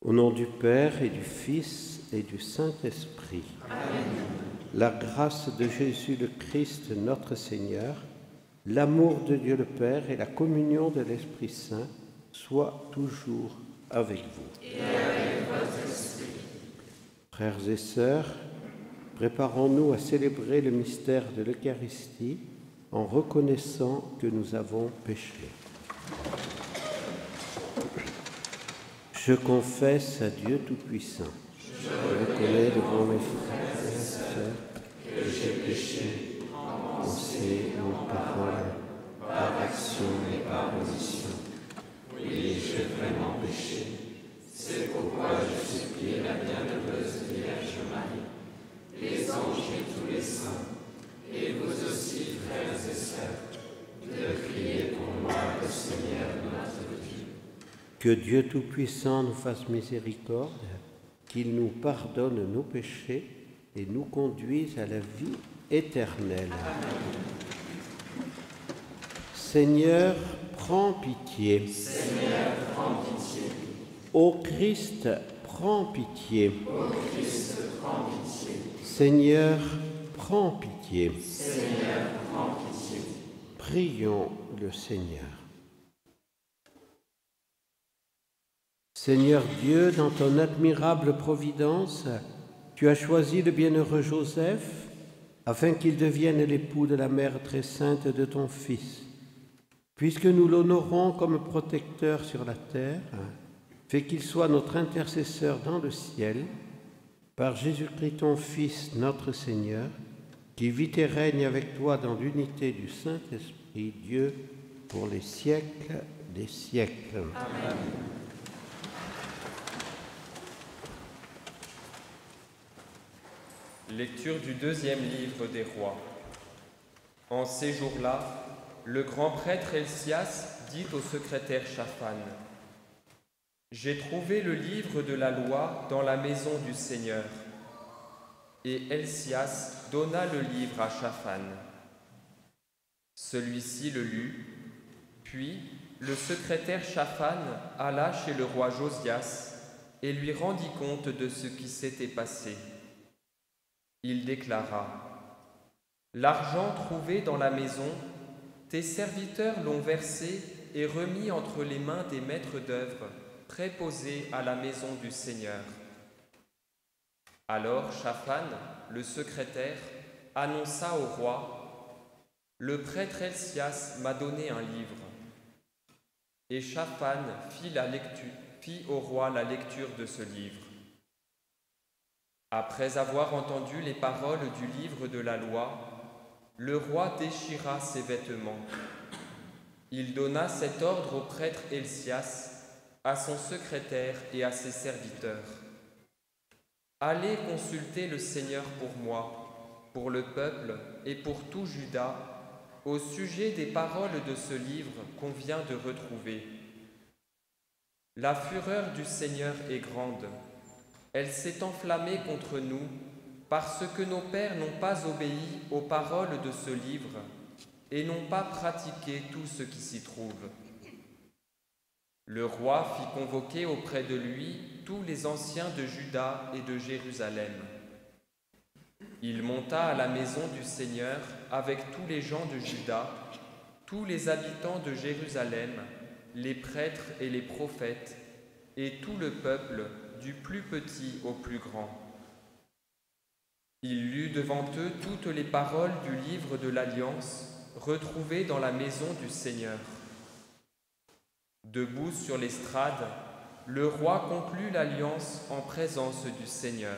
Au nom du Père et du Fils et du Saint-Esprit. Amen. La grâce de Jésus le Christ, notre Seigneur, l'amour de Dieu le Père et la communion de l'Esprit Saint soient toujours avec vous. Et avec votre esprit. Frères et sœurs, préparons-nous à célébrer le mystère de l'Eucharistie en reconnaissant que nous avons péché. Je confesse à Dieu Tout-Puissant, je reconnais devant mes frères et sœurs que j'ai péché en pensée, en parole, par action et par omission. Oui, j'ai vraiment péché. C'est pourquoi je supplie la bienheureuse Vierge Marie, les anges et tous les saints, et vous aussi, frères et sœurs, de prier pour moi, le Seigneur notre Dieu. Que Dieu Tout-Puissant nous fasse miséricorde, qu'il nous pardonne nos péchés et nous conduise à la vie éternelle. Amen. Seigneur, prends pitié. Seigneur, prends pitié. Ô Christ, prends pitié. Ô Christ, prends pitié. Seigneur, prends pitié. Seigneur, prends pitié. Prions le Seigneur. Seigneur Dieu, dans ton admirable providence, tu as choisi le bienheureux Joseph afin qu'il devienne l'époux de la mère très sainte de ton Fils. Puisque nous l'honorons comme protecteur sur la terre, fais qu'il soit notre intercesseur dans le ciel, par Jésus-Christ ton Fils, notre Seigneur, qui vit et règne avec toi dans l'unité du Saint-Esprit, Dieu, pour les siècles des siècles. Amen. Lecture du deuxième livre des Rois. En ces jours-là, le grand prêtre Helcias dit au secrétaire Shaphan : « J'ai trouvé le livre de la loi dans la maison du Seigneur. » Et Helcias donna le livre à Shaphan. Celui-ci le lut, puis le secrétaire Shaphan alla chez le roi Josias et lui rendit compte de ce qui s'était passé. Il déclara : « L'argent trouvé dans la maison, tes serviteurs l'ont versé et remis entre les mains des maîtres d'œuvre préposés à la maison du Seigneur. » Alors Shaphan, le secrétaire, annonça au roi : « Le prêtre Helcias m'a donné un livre. » Et Shaphan fit au roi la lecture de ce livre. Après avoir entendu les paroles du livre de la loi, le roi déchira ses vêtements. Il donna cet ordre au prêtre Helcias, à son secrétaire et à ses serviteurs : « Allez consulter le Seigneur pour moi, pour le peuple et pour tout Juda, au sujet des paroles de ce livre qu'on vient de retrouver. La fureur du Seigneur est grande. Elle s'est enflammée contre nous parce que nos pères n'ont pas obéi aux paroles de ce livre et n'ont pas pratiqué tout ce qui s'y trouve. » Le roi fit convoquer auprès de lui tous les anciens de Juda et de Jérusalem. Il monta à la maison du Seigneur avec tous les gens de Juda, tous les habitants de Jérusalem, les prêtres et les prophètes, et tout le peuple, du plus petit au plus grand. Il lut devant eux toutes les paroles du livre de l'Alliance, retrouvées dans la maison du Seigneur. Debout sur l'estrade, le roi conclut l'alliance en présence du Seigneur.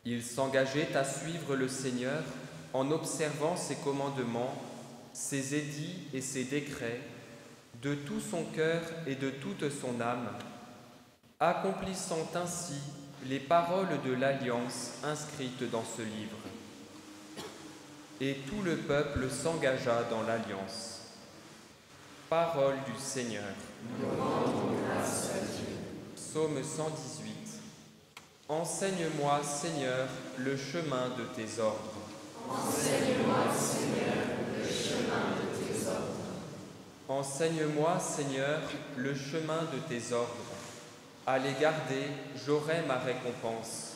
Il s'engageait à suivre le Seigneur en observant ses commandements, ses édits et ses décrets, de tout son cœur et de toute son âme, accomplissant ainsi les paroles de l'Alliance inscrites dans ce livre. Et tout le peuple s'engagea dans l'Alliance. Parole du Seigneur. Nous rendons grâce à Dieu. Psaume 118. Enseigne-moi, Seigneur, le chemin de tes ordres. Enseigne-moi, Seigneur, le chemin de tes ordres. Enseigne-moi, Seigneur, le chemin de tes ordres. À les garder, j'aurai ma récompense.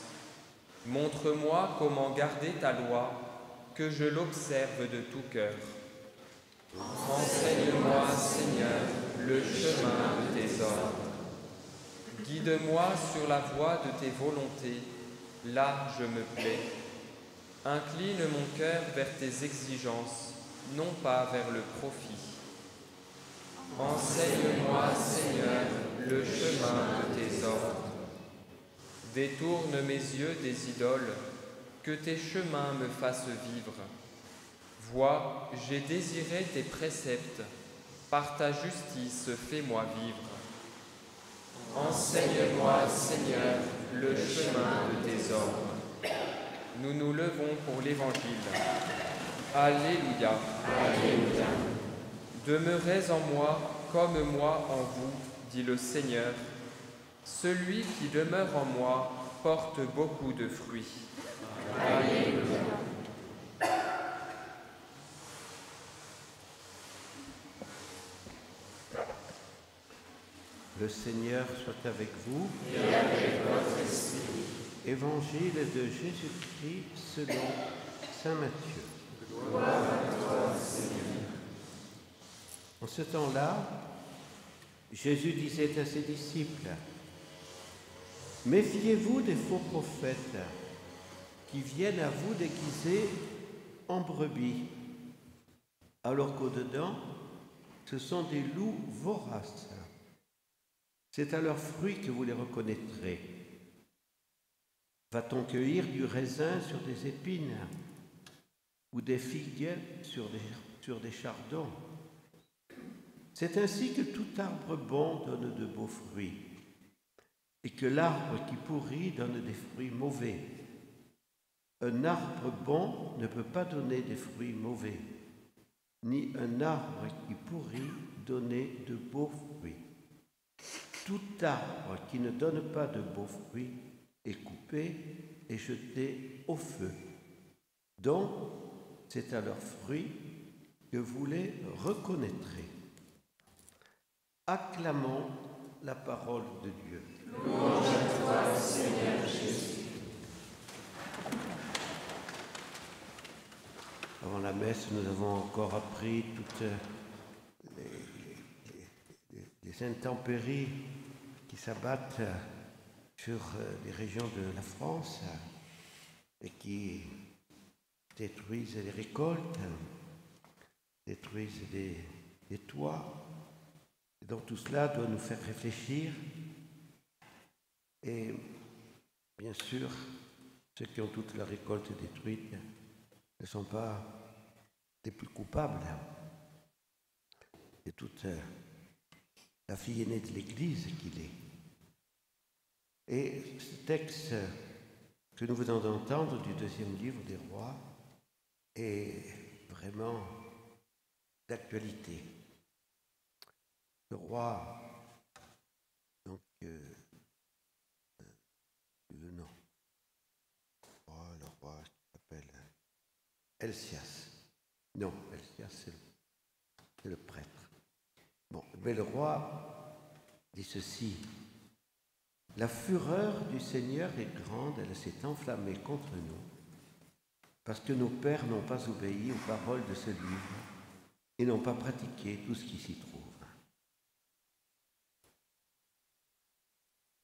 Montre-moi comment garder ta loi, que je l'observe de tout cœur. Enseigne-moi, Seigneur, le chemin de tes ordres. Guide-moi sur la voie de tes volontés, là je me plais. Incline mon cœur vers tes exigences, non pas vers le profit. Enseigne-moi, Seigneur, le chemin de tes ordres. Détourne mes yeux des idoles, que tes chemins me fassent vivre. Vois, j'ai désiré tes préceptes, par ta justice fais-moi vivre. Enseigne-moi, Seigneur, le chemin de tes ordres. Nous nous levons pour l'Évangile. Alléluia. Alléluia. Demeurez en moi comme moi en vous, dit le Seigneur. Celui qui demeure en moi porte beaucoup de fruits. Alléluia. Le Seigneur soit avec vous. Et avec votre esprit. Évangile de Jésus-Christ selon saint Matthieu. Gloire à toi, Seigneur. En ce temps-là, Jésus disait à ses disciples, « Méfiez-vous des faux prophètes qui viennent à vous déguisés en brebis, alors qu'au-dedans, ce sont des loups voraces. C'est à leurs fruits que vous les reconnaîtrez. Va-t-on cueillir du raisin sur des épines ou des figues sur des chardons? C'est ainsi que tout arbre bon donne de beaux fruits et que l'arbre qui pourrit donne des fruits mauvais. Un arbre bon ne peut pas donner des fruits mauvais, ni un arbre qui pourrit donner de beaux fruits. Tout arbre qui ne donne pas de beaux fruits est coupé et jeté au feu. Donc, c'est à leurs fruits que vous les reconnaîtrez. » Acclamons la parole de Dieu. Louange à toi, Seigneur Jésus. Avant la messe, nous avons encore appris toutes les intempéries qui s'abattent sur les régions de la France et qui détruisent les récoltes, détruisent les toits. Et donc tout cela doit nous faire réfléchir. Et bien sûr, ceux qui ont toute la récolte détruite ne sont pas les plus coupables. C'est toute la fille aînée de l'Église qu'il est. Et ce texte que nous venons d'entendre du deuxième livre des rois est vraiment d'actualité. Le roi, donc, le nom, le roi qui s'appelle Helcias. Non, Helcias, c'est le prêtre. Bon, mais le roi dit ceci. La fureur du Seigneur est grande, elle s'est enflammée contre nous, parce que nos pères n'ont pas obéi aux paroles de ce livre et n'ont pas pratiqué tout ce qui s'y trouve.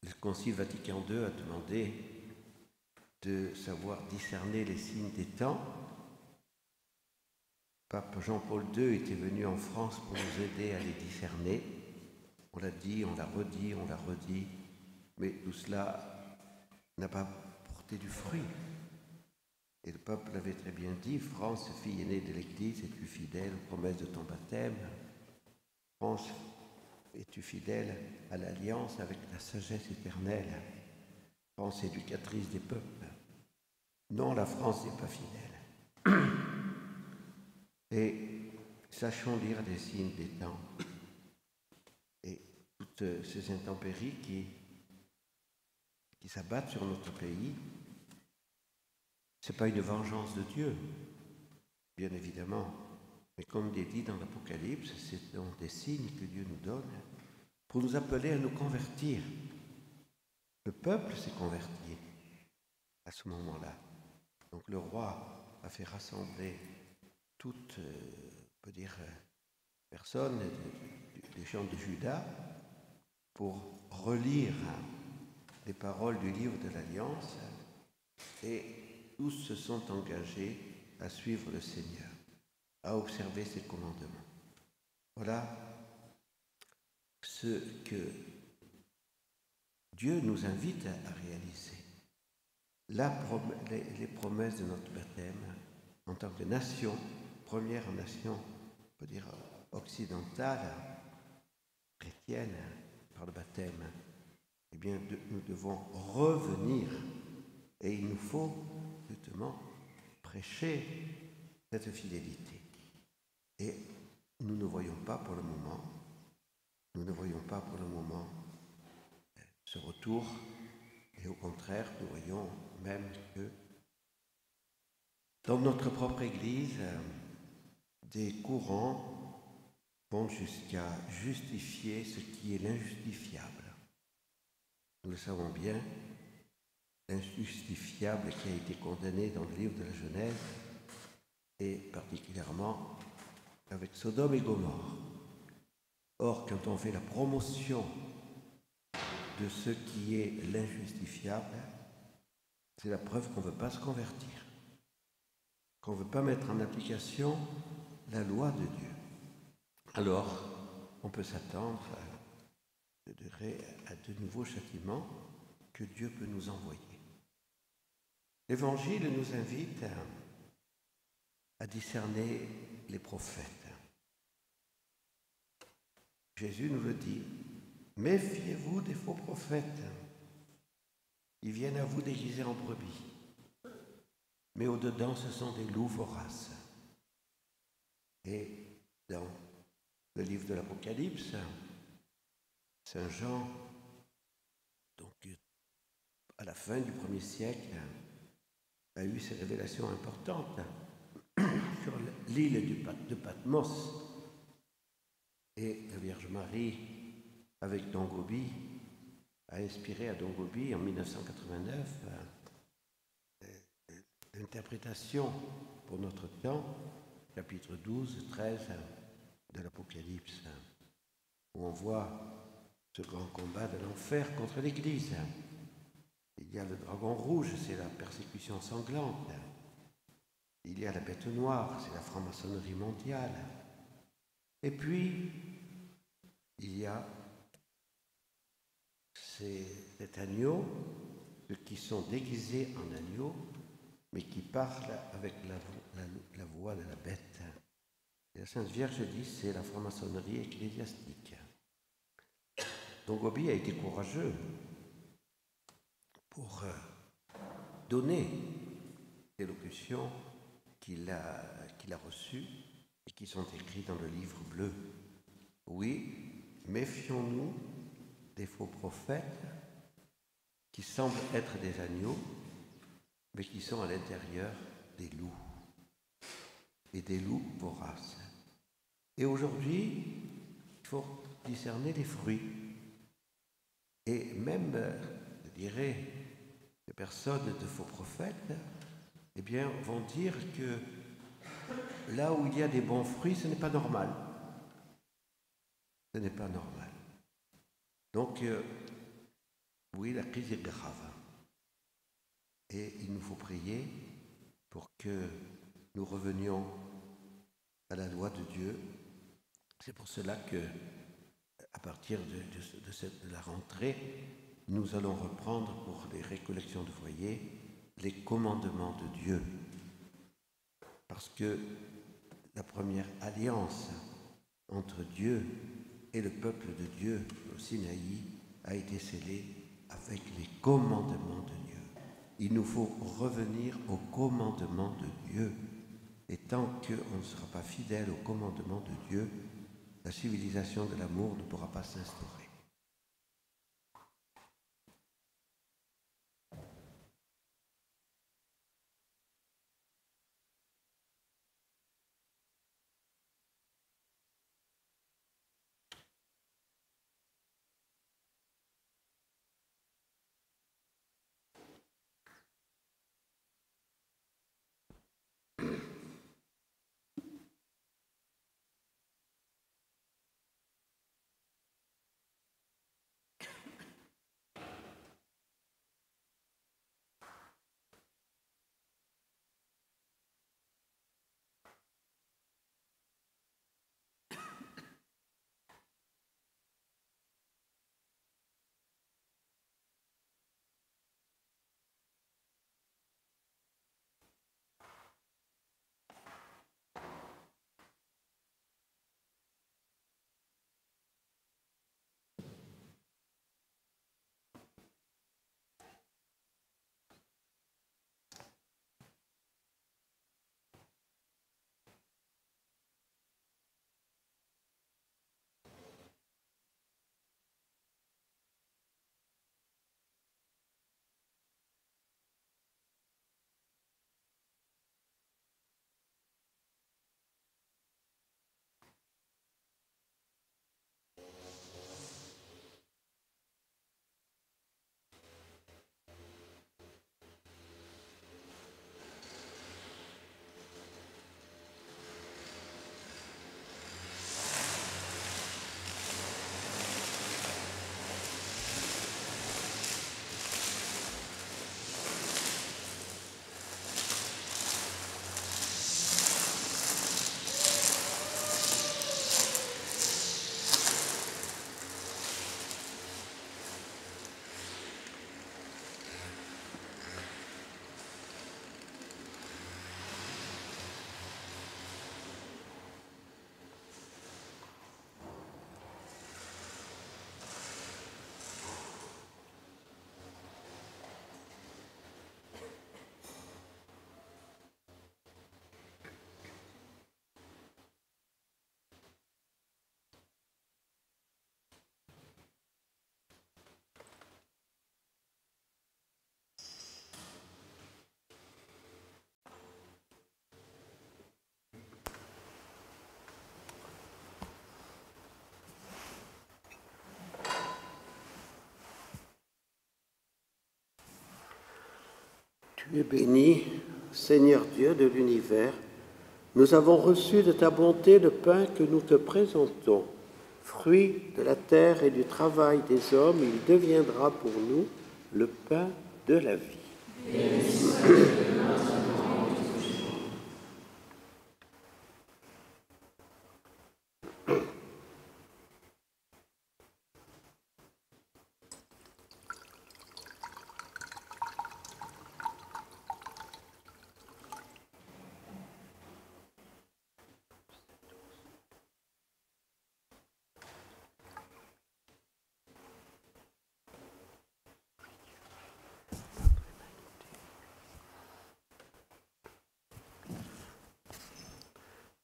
Le Concile Vatican II a demandé de savoir discerner les signes des temps. Pape Jean-Paul II était venu en France pour nous aider à les discerner. On l'a dit, on l'a redit, mais tout cela n'a pas porté du fruit. Et le pape l'avait très bien dit, France, fille aînée de l'Église, es-tu fidèle aux promesses de ton baptême? France, es-tu fidèle à l'alliance avec la sagesse éternelle? France, éducatrice des peuples. Non, la France n'est pas fidèle. Et sachons lire les signes des temps et toutes ces intempéries qui s'abattent sur notre pays. Ce n'est pas une vengeance de Dieu, bien évidemment, mais comme il est dit dans l'Apocalypse, c'est donc des signes que Dieu nous donne pour nous appeler à nous convertir le peuple s'est converti à ce moment-là. Donc le roi a fait rassembler toutes, on peut dire, personnes des gens de Juda pour relire les paroles du livre de l'Alliance, et tous se sont engagés à suivre le Seigneur, à observer ses commandements. Voilà ce que Dieu nous invite à réaliser. Les promesses de notre baptême en tant que nation, première nation, on peut dire occidentale, chrétienne, par le baptême, eh bien, nous devons revenir, et il nous faut justement prêcher cette fidélité. Et nous ne voyons pas pour le moment, ce retour, et au contraire, nous voyons même que dans notre propre Église, des courants vont jusqu'à justifier ce qui est l'injustifiable. Nous le savons bien, l'injustifiable qui a été condamné dans le livre de la Genèse, et particulièrement avec Sodome et Gomorrhe. Or, quand on fait la promotion de ce qui est l'injustifiable, c'est la preuve qu'on ne veut pas se convertir, qu'on ne veut pas mettre en application la loi de Dieu. Alors, on peut s'attendre à de nouveaux châtiments que Dieu peut nous envoyer. L'Évangile nous invite à discerner les prophètes. Jésus nous le dit, méfiez-vous des faux prophètes. Ils viennent à vous déguisés en brebis, mais au-dedans, ce sont des loups voraces. Et dans le livre de l'Apocalypse, Saint Jean, donc à la fin du 1er siècle, a eu ces révélations importantes sur l'île de Patmos. Et la Vierge Marie, avec Don Gobi, a inspiré à Don Gobi en 1989 l'interprétation pour notre temps, chapitre 12, 13 de l'Apocalypse, où on voit ce grand combat de l'enfer contre l'Église. Il y a le dragon rouge, c'est la persécution sanglante. Il y a la bête noire, c'est la franc-maçonnerie mondiale. Et puis, il y a cet agneau, ceux qui sont déguisés en agneau, mais qui parlent avec la voix de la bête. Et la Sainte Vierge dit, c'est la franc-maçonnerie ecclésiastique. Donc Gobi a été courageux pour donner l'élocution qu'il a reçue et qui sont écrits dans le livre bleu. Oui, méfions-nous des faux prophètes qui semblent être des agneaux, mais qui sont à l'intérieur des loups, et des loups voraces. Et aujourd'hui, il faut discerner les fruits. Et même, je dirais, les personnes de faux prophètes, eh bien, vont dire que là où il y a des bons fruits, ce n'est pas normal. Ce n'est pas normal. Donc, oui, la crise est grave. Et il nous faut prier pour que nous revenions à la loi de Dieu. C'est pour cela que, à partir de la rentrée, nous allons reprendre pour les récollections de foyer les commandements de Dieu. Parce que la première alliance entre Dieu et le peuple de Dieu au Sinaï a été scellée avec les commandements de Dieu. Il nous faut revenir aux commandements de Dieu. Et tant qu'on ne sera pas fidèle aux commandements de Dieu, la civilisation de l'amour ne pourra pas s'instaurer. Tu es béni, Seigneur Dieu de l'univers. Nous avons reçu de ta bonté le pain que nous te présentons. Fruit de la terre et du travail des hommes, il deviendra pour nous le pain de la vie.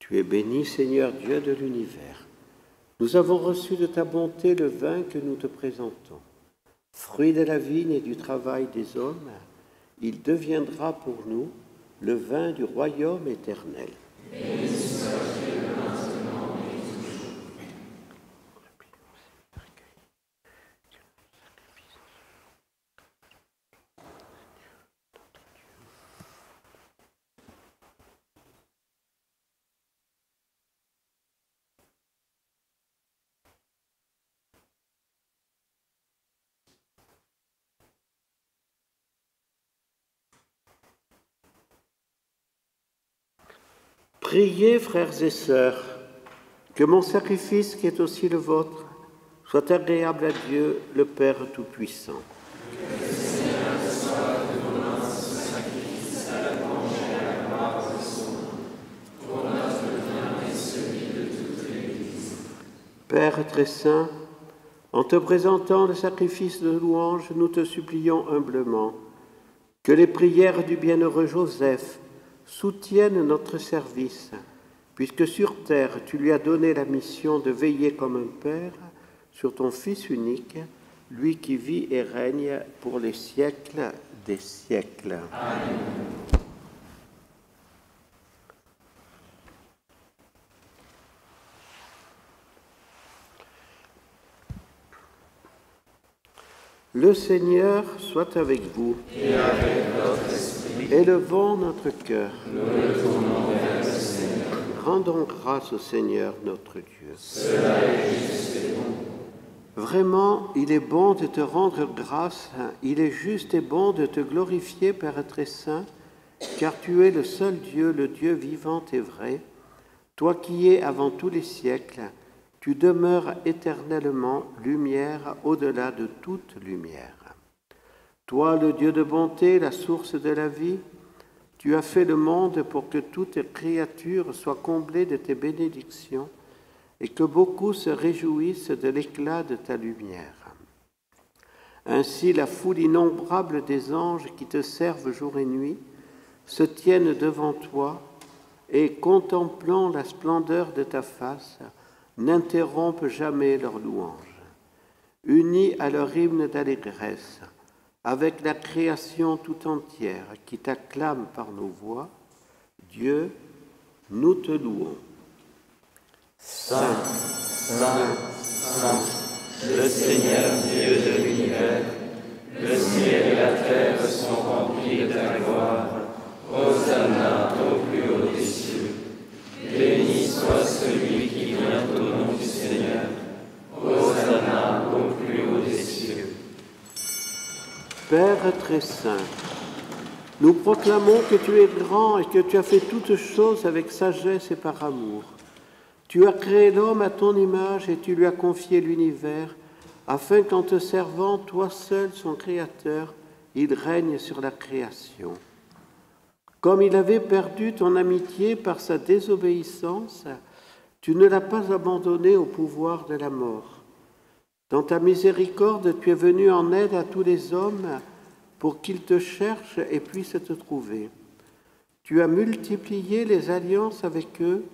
Tu es béni, Seigneur Dieu de l'univers. Nous avons reçu de ta bonté le vin que nous te présentons. Fruit de la vigne et du travail des hommes, il deviendra pour nous le vin du royaume éternel. Priez, frères et sœurs, que mon sacrifice, qui est aussi le vôtre, soit agréable à Dieu, le Père Tout-Puissant. Que le Seigneur reçoive de vos mains ce sacrifice à la louange et à la gloire de son nom, pour notre bien et celui de toute l'Église. Père très saint, en te présentant le sacrifice de louange, nous te supplions humblement que les prières du bienheureux Joseph soutiennent notre service, puisque sur terre tu lui as donné la mission de veiller comme un père sur ton Fils unique, lui qui vit et règne pour les siècles des siècles. Amen. Le Seigneur soit avec vous. Et avec votre esprit. Élevons notre cœur. Nous le tournons vers le Seigneur. Rendons grâce au Seigneur notre Dieu. Cela est juste et bon. Vraiment, il est bon de te rendre grâce, il est juste et bon de te glorifier, Père très saint, car tu es le seul Dieu, le Dieu vivant et vrai. Toi qui es avant tous les siècles, tu demeures éternellement lumière au-delà de toute lumière. Toi, le Dieu de bonté, la source de la vie, tu as fait le monde pour que toute créature soit comblée de tes bénédictions et que beaucoup se réjouissent de l'éclat de ta lumière. Ainsi, la foule innombrable des anges qui te servent jour et nuit se tiennent devant toi et, contemplant la splendeur de ta face, n'interrompent jamais leur louange. Unis à leur hymne d'allégresse, avec la création tout entière qui t'acclame par nos voix, Dieu, nous te louons. Saint, Saint, Saint, le Seigneur Dieu de l'univers, le ciel et la terre sont remplis de ta gloire. Hosanna au plus haut des cieux. Béni soit celui qui vient au nom du Seigneur. Hosanna au plus haut des cieux. Père très saint, nous proclamons que tu es grand et que tu as fait toutes choses avec sagesse et par amour. Tu as créé l'homme à ton image et tu lui as confié l'univers, afin qu'en te servant, toi seul, son Créateur, il règne sur la création. Comme il avait perdu ton amitié par sa désobéissance, tu ne l'as pas abandonné au pouvoir de la mort. Dans ta miséricorde, tu es venu en aide à tous les hommes pour qu'ils te cherchent et puissent te trouver. Tu as multiplié les alliances avec eux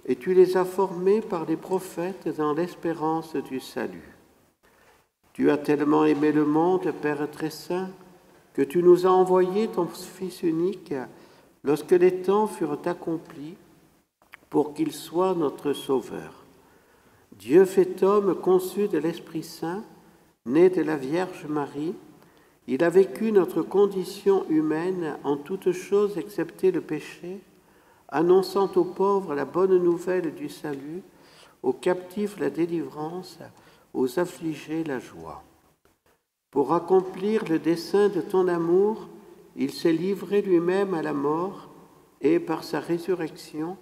et tu les as formés par les prophètes dans l'espérance du salut. Tu as tellement aimé le monde, Père très saint, que tu nous as envoyé ton Fils unique lorsque les temps furent accomplis pour qu'il soit notre Sauveur. Dieu fait homme conçu de l'Esprit Saint, né de la Vierge Marie, Il a vécu notre condition humaine en toutes choses excepté le péché, annonçant aux pauvres la bonne nouvelle du salut, aux captifs la délivrance, aux affligés la joie. Pour accomplir le dessein de ton amour, il s'est livré lui-même à la mort et par sa résurrection,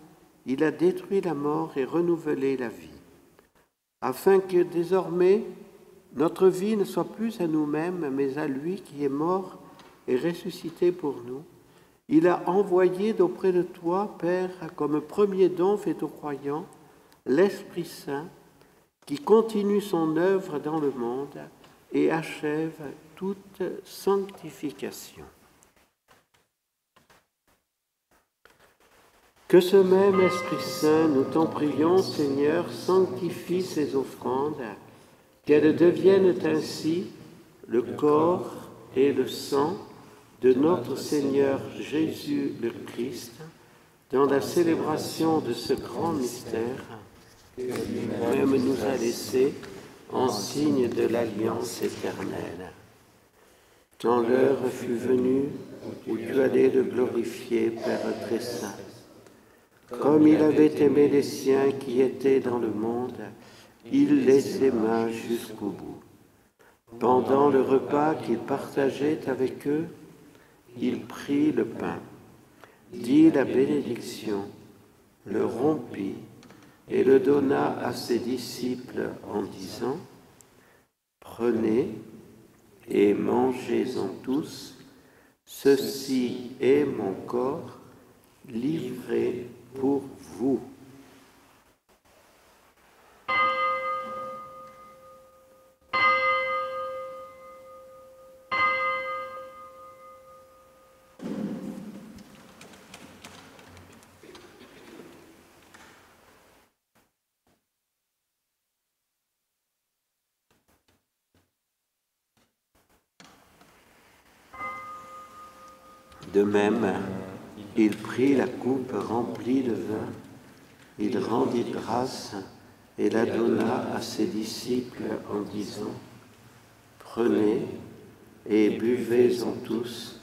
il a détruit la mort et renouvelé la vie, afin que désormais notre vie ne soit plus à nous-mêmes, mais à lui qui est mort et ressuscité pour nous. Il a envoyé d'auprès de toi, Père, comme premier don fait aux croyants, l'Esprit Saint, qui continue son œuvre dans le monde et achève toute sanctification. Que ce même Esprit Saint, nous t'en prions, Seigneur, sanctifie ces offrandes, qu'elles deviennent ainsi le corps et le sang de notre Seigneur Jésus le Christ, dans la célébration de ce grand mystère que lui-même nous a laissé en signe de l'alliance éternelle. Quand l'heure fut venue où tu allais le glorifier, Père très saint, comme il avait aimé les siens qui étaient dans le monde, il les aima jusqu'au bout. Pendant le repas qu'il partageait avec eux, il prit le pain, dit la bénédiction, le rompit et le donna à ses disciples en disant : « Prenez et mangez-en tous, ceci est mon corps livré pour vous. » De même, il prit la coupe remplie de vin, il rendit grâce et la donna à ses disciples en disant : « Prenez et buvez-en tous,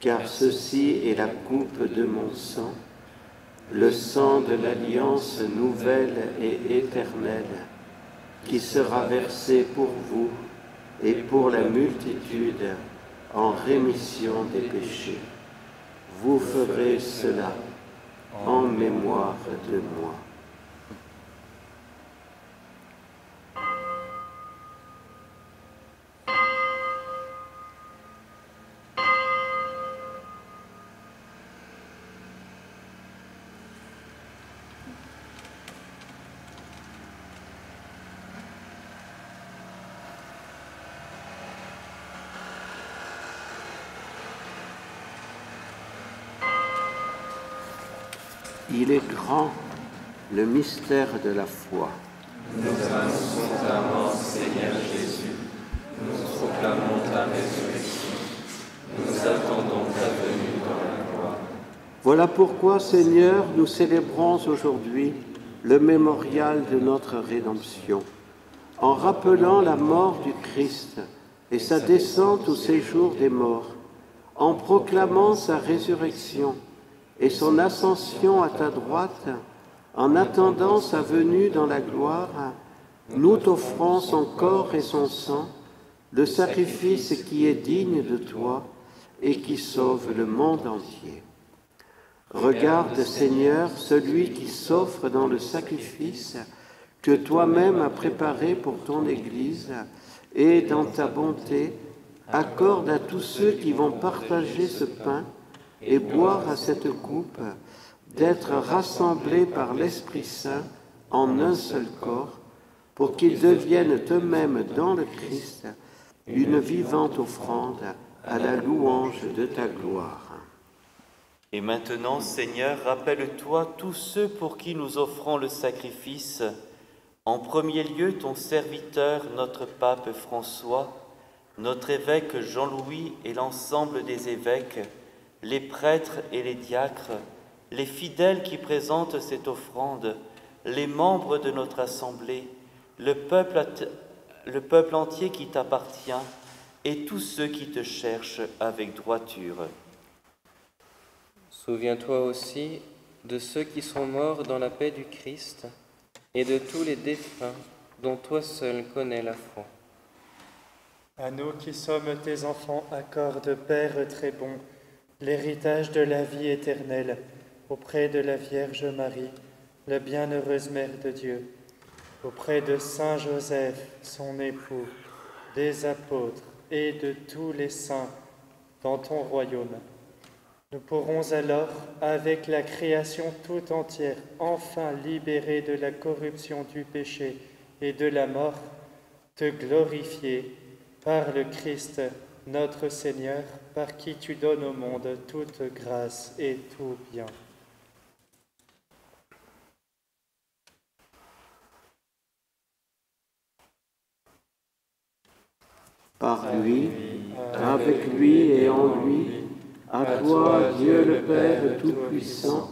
car ceci est la coupe de mon sang, le sang de l'alliance nouvelle et éternelle, qui sera versé pour vous et pour la multitude en rémission des péchés. Vous ferez cela en mémoire de moi. » Il est grand, le mystère de la foi. Nous annonçons ta mort, Seigneur Jésus. Nous proclamons ta résurrection. Nous attendons ta venue dans la gloire. Voilà pourquoi, Seigneur, nous célébrons aujourd'hui le mémorial de notre rédemption, en rappelant la mort du Christ et sa descente au séjour des morts, en proclamant sa résurrection et son ascension à ta droite, en attendant sa venue dans la gloire, nous t'offrons son corps et son sang, le sacrifice qui est digne de toi et qui sauve le monde entier. Regarde, Seigneur, celui qui s'offre dans le sacrifice que toi-même as préparé pour ton Église, et dans ta bonté, accorde à tous ceux qui vont partager ce pain et boire à cette coupe, d'être rassemblés par l'Esprit Saint en un seul corps, pour qu'ils deviennent eux-mêmes dans le Christ une vivante offrande à la louange de ta gloire. Et maintenant, Seigneur, rappelle-toi tous ceux pour qui nous offrons le sacrifice, en premier lieu ton serviteur, notre pape François, notre évêque Jean-Louis et l'ensemble des évêques, les prêtres et les diacres, les fidèles qui présentent cette offrande, les membres de notre assemblée, le peuple entier qui t'appartient, et tous ceux qui te cherchent avec droiture. Souviens-toi aussi de ceux qui sont morts dans la paix du Christ et de tous les défunts dont toi seul connais la foi. À nous qui sommes tes enfants, accorde, Père très bon, l'héritage de la vie éternelle auprès de la Vierge Marie, la bienheureuse Mère de Dieu, auprès de Saint Joseph, son époux, des apôtres et de tous les saints dans ton royaume. Nous pourrons alors, avec la création tout entière, enfin libérés de la corruption du péché et de la mort, te glorifier par le Christ, notre Seigneur, par qui tu donnes au monde toute grâce et tout bien. Par lui, avec lui et en lui, à toi, Dieu le Père Tout-Puissant,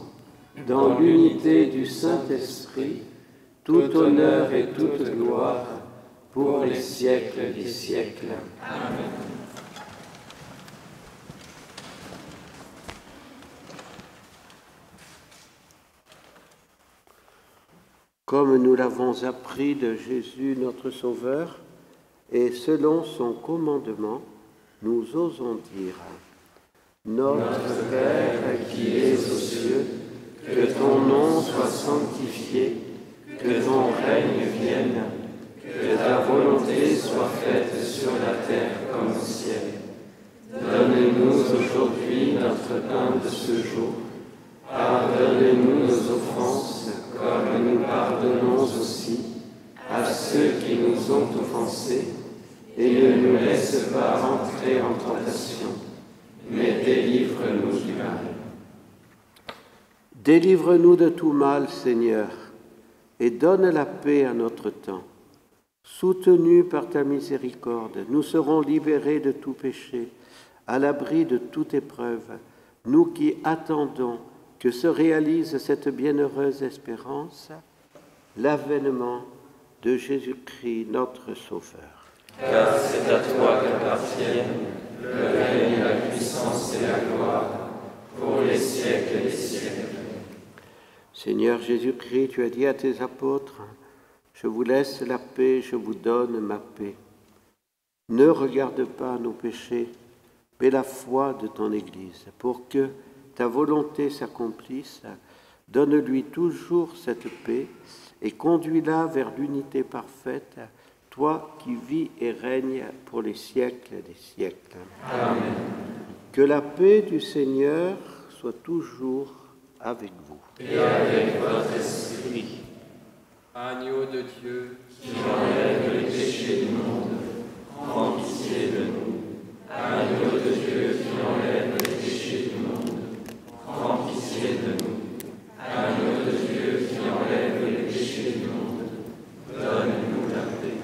dans l'unité du Saint-Esprit, tout honneur et toute gloire, pour les siècles des siècles. Amen. Comme nous l'avons appris de Jésus notre Sauveur, et selon son commandement, nous osons dire: Notre Père qui es aux cieux, que ton nom soit sanctifié, que ton règne vienne, que ta volonté soit faite sur la terre comme au ciel. Donne-nous aujourd'hui notre pain de ce jour. Pardonne-nous nos offenses, comme nous pardonnons aussi à ceux qui nous ont offensés, et ne nous laisse pas entrer en tentation, mais délivre-nous du mal. Délivre-nous de tout mal, Seigneur, et donne la paix à notre temps. Soutenus par ta miséricorde, nous serons libérés de tout péché, à l'abri de toute épreuve, nous qui attendons que se réalise cette bienheureuse espérance, l'avènement de Jésus-Christ, notre Sauveur. Car c'est à toi qu'appartiennent le règne, la puissance et la gloire, pour les siècles des siècles. Seigneur Jésus-Christ, tu as dit à tes apôtres: Je vous laisse la paix, je vous donne ma paix. Ne regarde pas nos péchés, mais la foi de ton Église, pour que ta volonté s'accomplisse. Donne-lui toujours cette paix et conduis-la vers l'unité parfaite, toi qui vis et règnes pour les siècles des siècles. Amen. Que la paix du Seigneur soit toujours avec vous. Et avec votre esprit. Agneau de Dieu, qui enlève les péchés du monde, prends pitié de nous. Agneau de Dieu qui enlève les péchés du monde, prends pitié de nous. Agneau de Dieu qui enlève les péchés du monde, donne-nous la paix.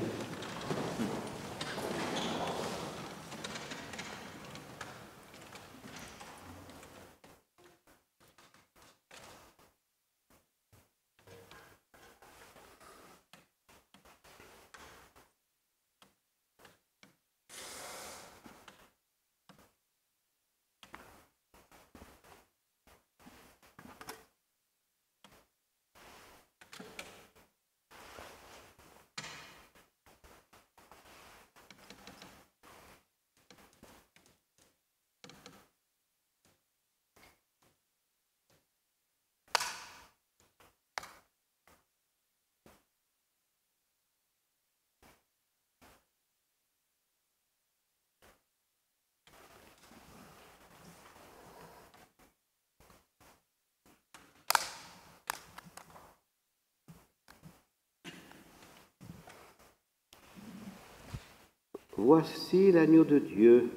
Voici l'agneau de Dieu.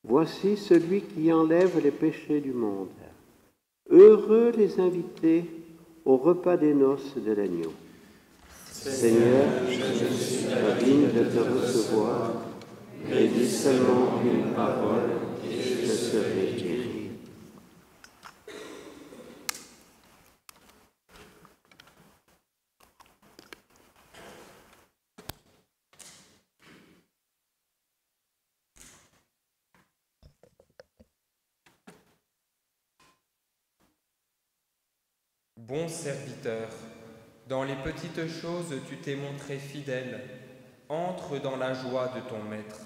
Voici celui qui enlève les péchés du monde. Heureux les invités au repas des noces de l'agneau. Seigneur, je ne suis pas digne de te recevoir, mais dis seulement une parole et je serai guéri. Bon serviteur, dans les petites choses tu t'es montré fidèle. Entre dans la joie de ton maître.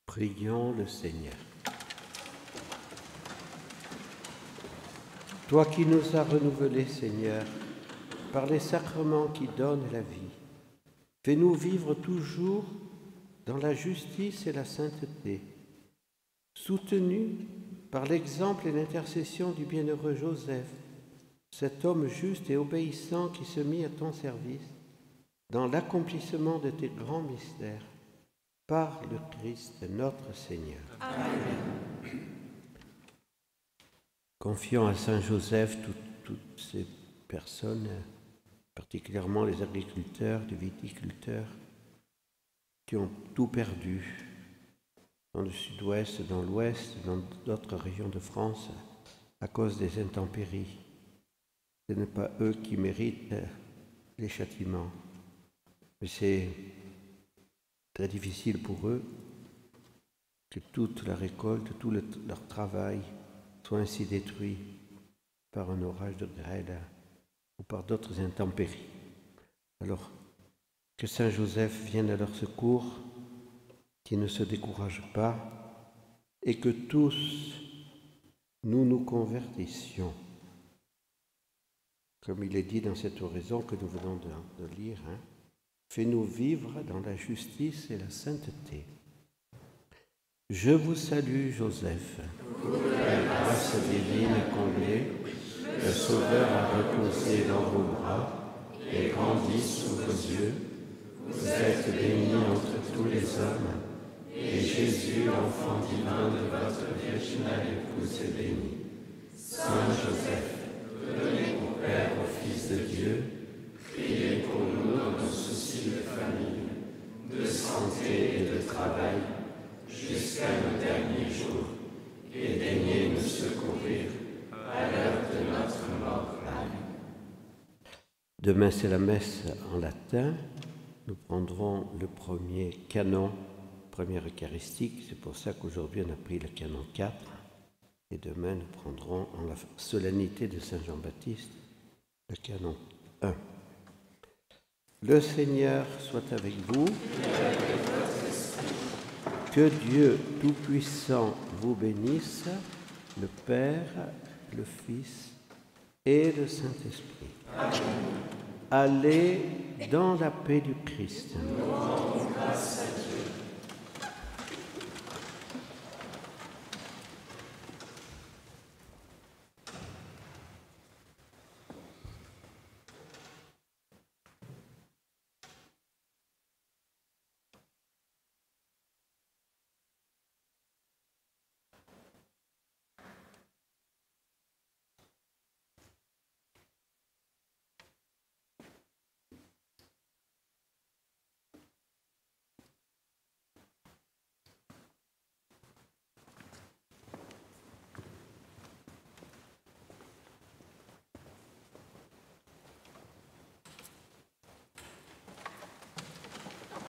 Prions le Seigneur. Toi qui nous as renouvelés, Seigneur, par les sacrements qui donnent la vie, fais-nous vivre toujours dans la justice et la sainteté, soutenus par l'exemple et l'intercession du bienheureux Joseph, cet homme juste et obéissant qui se mit à ton service dans l'accomplissement de tes grands mystères. Par le Christ notre Seigneur. Amen. Confions à Saint Joseph toutes ces personnes, particulièrement les agriculteurs, les viticulteurs, qui ont tout perdu dans le sud-ouest, dans l'ouest, dans d'autres régions de France, à cause des intempéries. Ce n'est pas eux qui méritent les châtiments, mais c'est très difficile pour eux que toute la récolte, tout leur travail soit ainsi détruit par un orage de grêle ou par d'autres intempéries. Alors, que Saint Joseph vienne à leur secours, qu'ils ne se découragent pas et que tous nous nous convertissions. Comme il est dit dans cette oraison que nous venons de lire, fais-nous vivre dans la justice et la sainteté. Je vous salue, Joseph, la grâce divine comblée, le Sauveur a reposé dans vos bras et grandi sous vos yeux. Vous êtes bénie entre tous les hommes, et Jésus, l'enfant divin de votre virginale épouse, est béni. Saint Joseph, venez au Père, au Fils de Dieu, priez pour nous dans nos soucis de famille, de santé et de travail, jusqu'à nos derniers jours, et daignez nous secourir à l'heure de notre mort. Amen. Demain, c'est la messe en latin. Nous prendrons le premier canon, première eucharistique. C'est pour ça qu'aujourd'hui, on a pris le canon 4. Et demain, nous prendrons en la solennité de Saint Jean-Baptiste le canon 1. Le Seigneur soit avec vous. Que Dieu Tout-Puissant vous bénisse, le Père, le Fils et le Saint-Esprit. Amen. Allez dans la paix du Christ. Nous rendons grâce à Dieu.